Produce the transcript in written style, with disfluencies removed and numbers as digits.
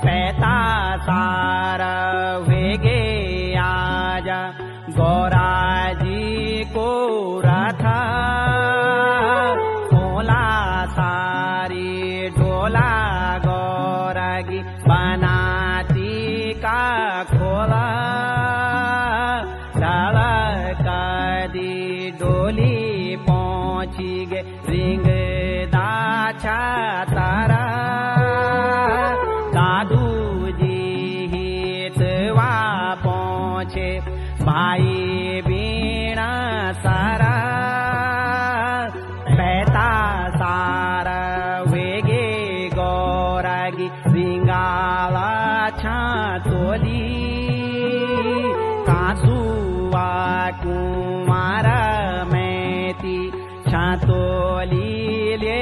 पैता सार वेगे आजा गौराजी को रथ खोला सारी ढोला गौरागी बनाती का खोला कदी डोली पहुंची गे रिंग दाछा तारा दादू जी हितवा पहुंचे भाई बीणा सारा पैता सारा वेगे गौरागी रिंगाला छातोली कासुआ कुमार मैती छातोली ले